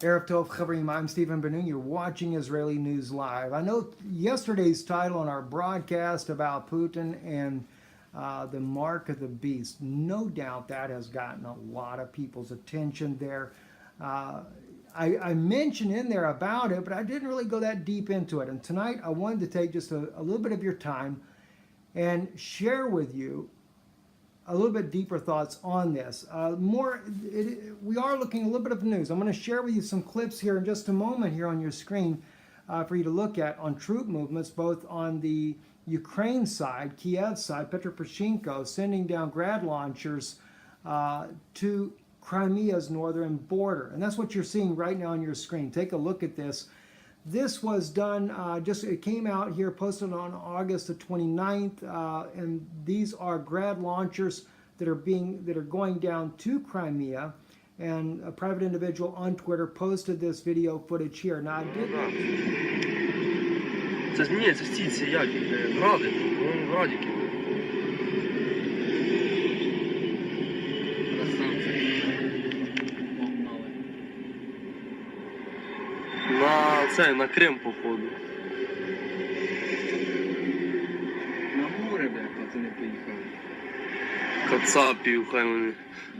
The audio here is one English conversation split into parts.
Erev Tov Chavrim, I'm Stephen Ben-Nun. You're watching Israeli News Live. I know yesterday's title on our broadcast about Putin and the mark of the beast. No doubt that has gotten a lot of people's attention there. I mentioned in there about it, but I didn't really go that deep into it. And tonight I wanted to take just a little bit of your time and share with you a little bit deeper thoughts on this. We are looking a little bit of news. I'm going to share with you some clips here in just a moment here on your screen for you to look at on troop movements, both on the Ukraine side, Kiev side, Petro Poroshenko sending down grad launchers to Crimea's northern border. And that's what you're seeing right now on your screen. Take a look at this. This was done, it came out here, posted on August the 29th, and these are grad launchers that are going down to Crimea, and a private individual on Twitter posted this video footage here. Now I did... На Крим, походу. На море, бля, пацани поїхали. Кацапів, хай вони.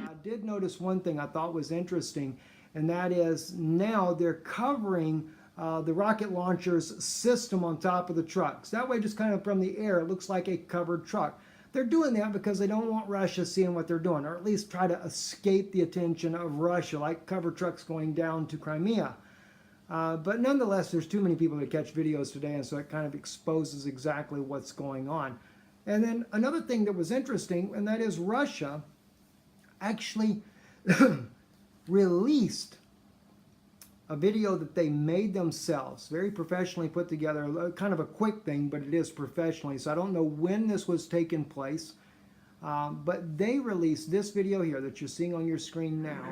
I did notice one thing I thought was interesting, and that is now they're covering the rocket launcher's system on top of the trucks. That way, just kind of from the air, it looks like a covered truck. They're doing that because they don't want Russia seeing what they're doing, or at least try to escape the attention of Russia, like covered trucks going down to Crimea. But nonetheless, there's too many people that catch videos today, and so it kind of exposes exactly what's going on. And then another thing that was interesting, and that is Russia actually released a video that they made themselves, very professionally put together, kind of a quick thing, but it is professionally. So I don't know when this was taking place, but they released this video here that you're seeing on your screen now.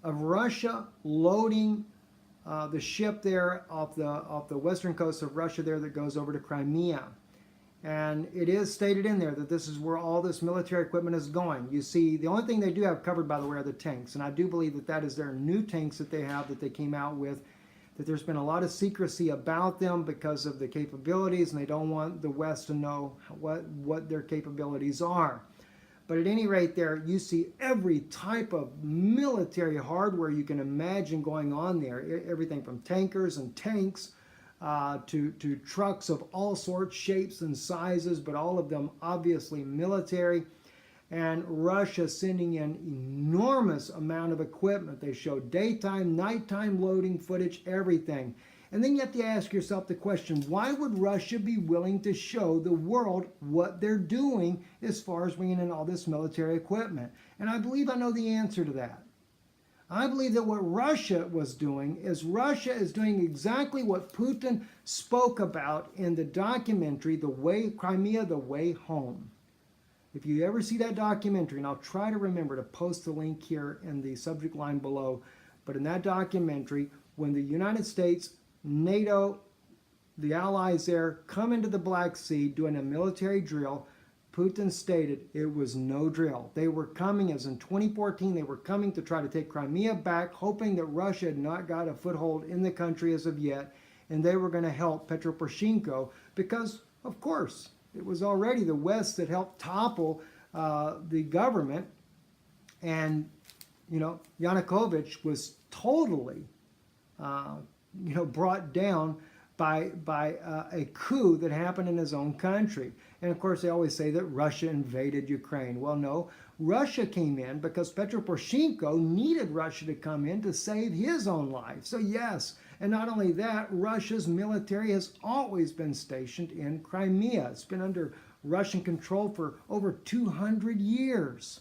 Of Russia loading the ship there off the western coast of Russia there that goes over to Crimea. And it is stated in there that this is where all this military equipment is going. You see, the only thing they do have covered, by the way, are the tanks. And I do believe that that is their new tanks that they have that they came out with, that there's been a lot of secrecy about them because of the capabilities, and they don't want the West to know what their capabilities are. But at any rate there, you see every type of military hardware you can imagine going on there. Everything from tankers and tanks to trucks of all sorts, shapes and sizes, but all of them obviously military. And Russia sending in enormous amount of equipment. They show daytime, nighttime loading footage, everything. And then you have to ask yourself the question, why would Russia be willing to show the world what they're doing as far as bringing in all this military equipment? And I believe I know the answer to that. I believe that what Russia was doing is Russia is doing exactly what Putin spoke about in the documentary, Crimea, The Way Home. If you ever see that documentary, and I'll try to remember to post the link here in the subject line below, but in that documentary, when the United States, NATO, the allies there, come into the Black Sea doing a military drill, Putin stated it was no drill. They were coming, as in 2014, they were coming to try to take Crimea back, hoping that Russia had not got a foothold in the country as of yet, and they were going to help Petro Poroshenko because, of course, it was already the West that helped topple the government, and Yanukovych was totally, brought down by a coup that happened in his own country. And of course, they always say that Russia invaded Ukraine. Well, no, Russia came in because Petro Poroshenko needed Russia to come in to save his own life. So yes, and not only that, Russia's military has always been stationed in Crimea. It's been under Russian control for over 200 years.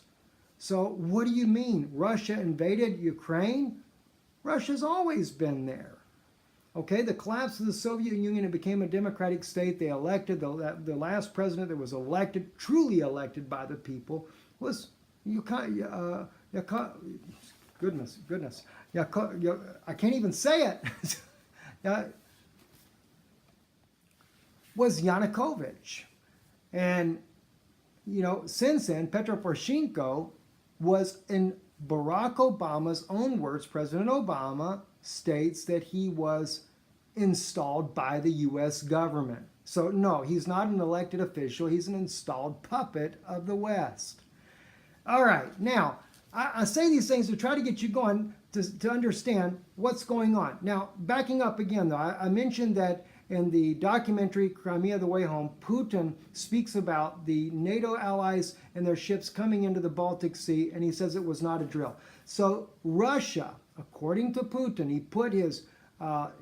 So what do you mean? Russia invaded Ukraine? Russia's always been there. Okay, the collapse of the Soviet Union, it became a democratic state. They elected, the last president that was elected, truly elected by the people, was goodness. I can't even say it. Was Yanukovych. And, since then, Petro Poroshenko was, in Barack Obama's own words, President Obama states that he was installed by the U.S. government. So no, he's not an elected official. He's an installed puppet of the West. All right, now, I say these things to try to get you going to understand what's going on. Now, backing up again, though, I mentioned that in the documentary Crimea the Way Home, Putin speaks about the NATO allies and their ships coming into the Baltic Sea, and he says it was not a drill. So Russia, according to Putin, he put his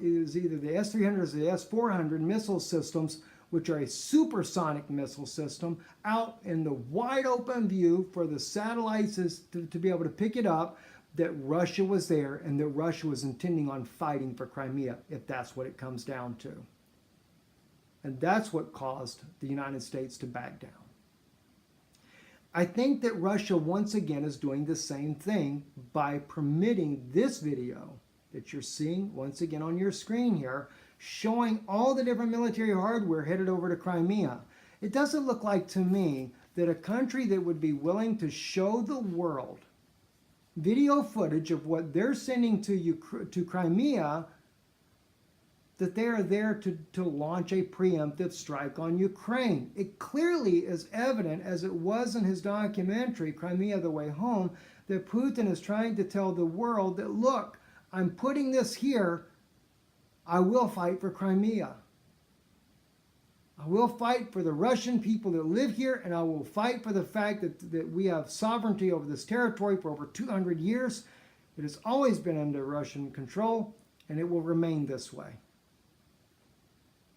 is either the S-300 or the S-400 missile systems, which are a supersonic missile system, out in the wide open view for the satellites to be able to pick it up, that Russia was there and that Russia was intending on fighting for Crimea, if that's what it comes down to. And that's what caused the United States to back down. I think that Russia once again is doing the same thing by permitting this video that you're seeing once again on your screen here, showing all the different military hardware headed over to Crimea. It doesn't look like to me that a country that would be willing to show the world video footage of what they're sending to Crimea, that they are there to launch a preemptive strike on Ukraine. It clearly is evident, as it was in his documentary, Crimea the Way Home, that Putin is trying to tell the world that, look, I'm putting this here, I will fight for Crimea. I will fight for the Russian people that live here, and I will fight for the fact that we have sovereignty over this territory for over 200 years. It has always been under Russian control, and it will remain this way.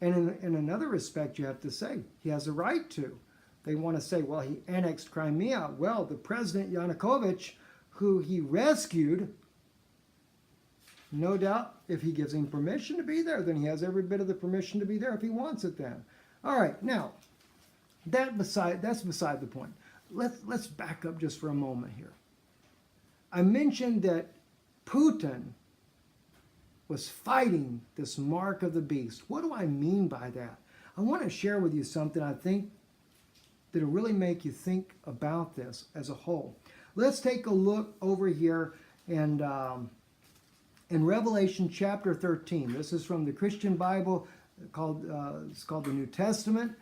And in another respect, you have to say, he has a right to. They want to say, well, he annexed Crimea. Well, the President Yanukovych, who he rescued, no doubt, if he gives him permission to be there, then he has every bit of the permission to be there if he wants it then. All right, now, that's beside the point. Let's back up just for a moment here. I mentioned that Putin was fighting this mark of the beast. What do I mean by that? I want to share with you something I think that'll really make you think about this as a whole. Let's take a look over here and in Revelation chapter 13. This is from the Christian Bible it's called the New Testament.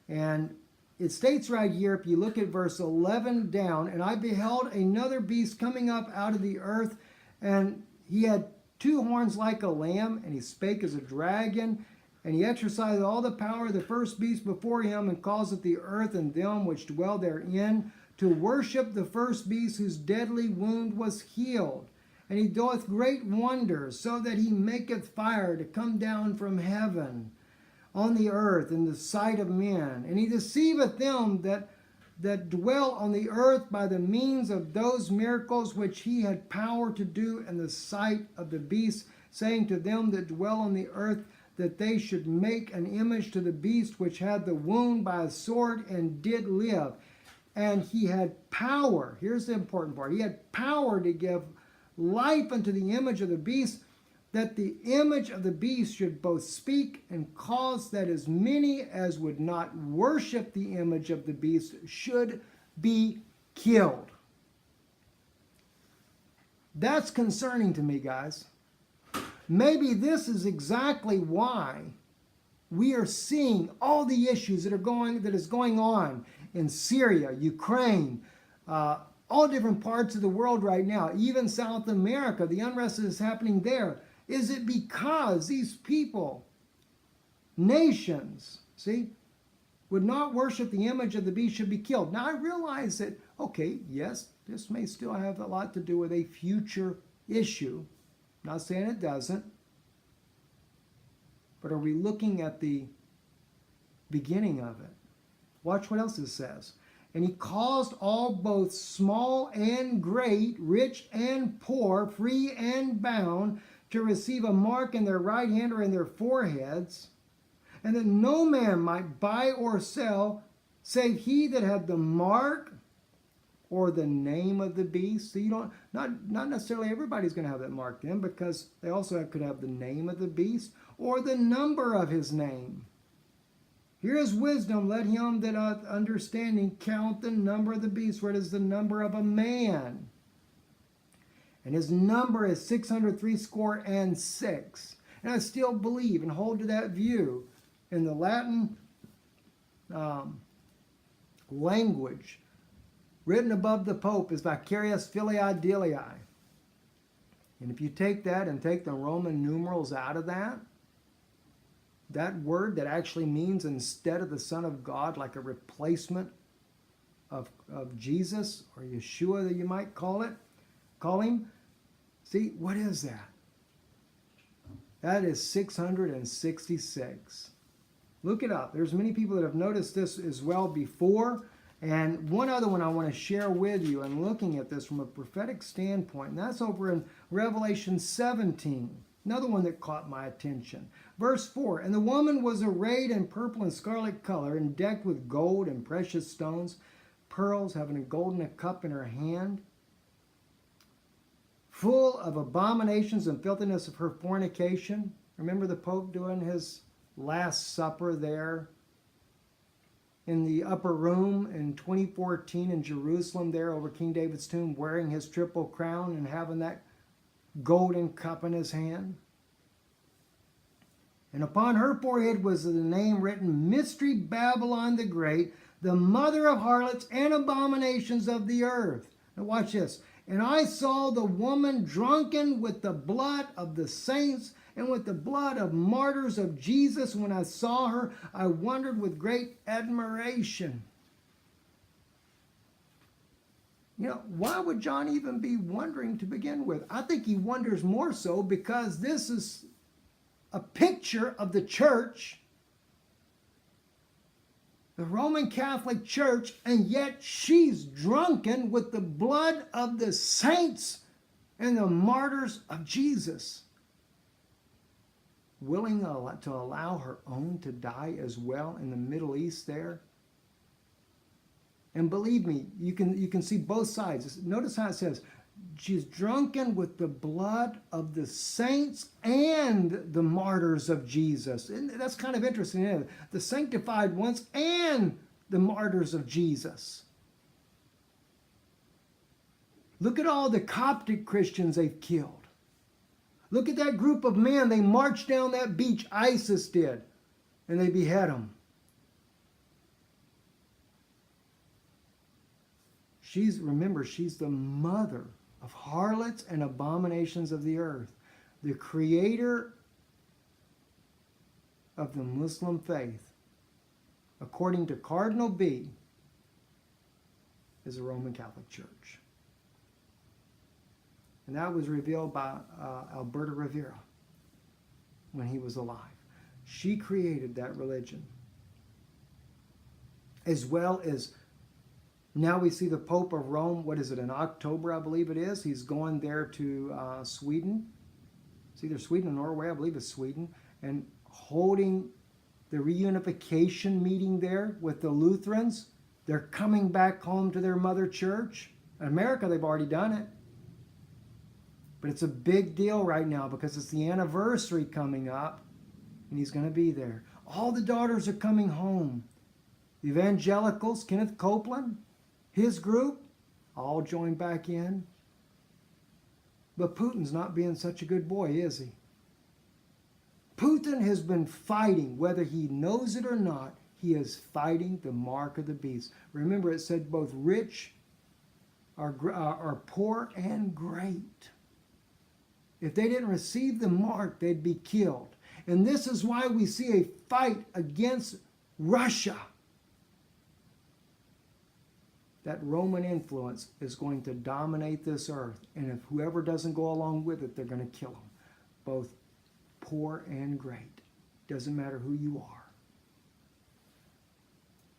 And it states right here, if you look at verse 11 down, and I beheld another beast coming up out of the earth, and he had two horns like a lamb, and he spake as a dragon, and he exercised all the power of the first beast before him, and causeth the earth and them which dwell therein to worship the first beast, whose deadly wound was healed. And he doeth great wonders, so that he maketh fire to come down from heaven on the earth in the sight of men. And he deceiveth them that dwell on the earth by the means of those miracles which he had power to do in the sight of the beast, saying to them that dwell on the earth that they should make an image to the beast which had the wound by a sword and did live. And he had power, here's the important part, he had power to give life unto the image of the beast, that the image of the beast should both speak and cause that as many as would not worship the image of the beast should be killed. That's concerning to me, guys. Maybe this is exactly why we are seeing all the issues that is going on in Syria, Ukraine, all different parts of the world right now, even South America, the unrest that is happening there. Is it because these people, nations, see, would not worship the image of the beast should be killed? Now I realize that, okay, yes, this may still have a lot to do with a future issue. Not saying it doesn't. But are we looking at the beginning of it? Watch what else it says. And he caused all, both small and great, rich and poor, free and bound, to receive a mark in their right hand or in their foreheads, and that no man might buy or sell, save he that had the mark or the name of the beast. So you don't, not necessarily everybody's going to have that mark then, because they also could have the name of the beast or the number of his name. Here is wisdom. Let him that hath understanding count the number of the beast, for it is the number of a man. And his number is 666. And I still believe and hold to that view. In the Latin language, written above the Pope is vicarius filii Dei. And if you take that and take the Roman numerals out of that, that word that actually means instead of the Son of God, like a replacement of Jesus or Yeshua that you might call him. See, what is that? That is 666. Look it up. There's many people that have noticed this as well before. And one other one I want to share with you, and looking at this from a prophetic standpoint, and that's over in Revelation 17. Another one that caught my attention. Verse 4, and the woman was arrayed in purple and scarlet color, and decked with gold and precious stones, pearls, having a golden cup in her hand, full of abominations and filthiness of her fornication. Remember the Pope doing his Last Supper there in the upper room in 2014 in Jerusalem there over King David's tomb, wearing his triple crown and having that golden cup in his hand. And upon her forehead was the name written, Mystery Babylon the Great, the mother of harlots and abominations of the earth. Now watch this. And I saw the woman drunken with the blood of the saints and with the blood of martyrs of Jesus. When I saw her, I wondered with great admiration. You know, why would John even be wondering to begin with? I think he wonders more so because this is a picture of the church, the Roman Catholic Church, and yet she's drunken with the blood of the saints and the martyrs of Jesus, willing to allow her own to die as well in the Middle East there. And believe me, you can see both sides. Notice how it says, she's drunken with the blood of the saints and the martyrs of Jesus. And that's kind of interesting, isn't it? The sanctified ones and the martyrs of Jesus. Look at all the Coptic Christians they've killed. Look at that group of men. They marched down that beach, ISIS did, and they behead them. Remember, she's the mother of harlots and abominations of the earth. The creator of the Muslim faith, according to Cardinal B, is the Roman Catholic Church. And that was revealed by Alberta Rivera when he was alive. She created that religion. As well as now we see the Pope of Rome, what is it, in October, I believe it is. He's going there to Sweden. It's either Sweden or Norway, I believe it's Sweden. And holding the reunification meeting there with the Lutherans. They're coming back home to their mother church. In America, they've already done it. But it's a big deal right now because it's the anniversary coming up. And he's going to be there. All the daughters are coming home. The evangelicals, Kenneth Copeland, his group, all joined back in. But Putin's not being such a good boy, is he? Putin has been fighting, whether he knows it or not, he is fighting the mark of the beast. Remember, it said both rich are poor and great. If they didn't receive the mark, they'd be killed. And this is why we see a fight against Russia. That Roman influence is going to dominate this earth. And if whoever doesn't go along with it, they're going to kill them. Both poor and great. Doesn't matter who you are.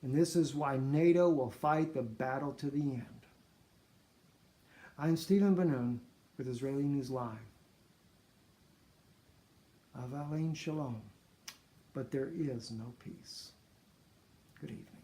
And this is why NATO will fight the battle to the end. I'm Stephen Ben-Nun with Israeli News Live. Avalein Shalom. But there is no peace. Good evening.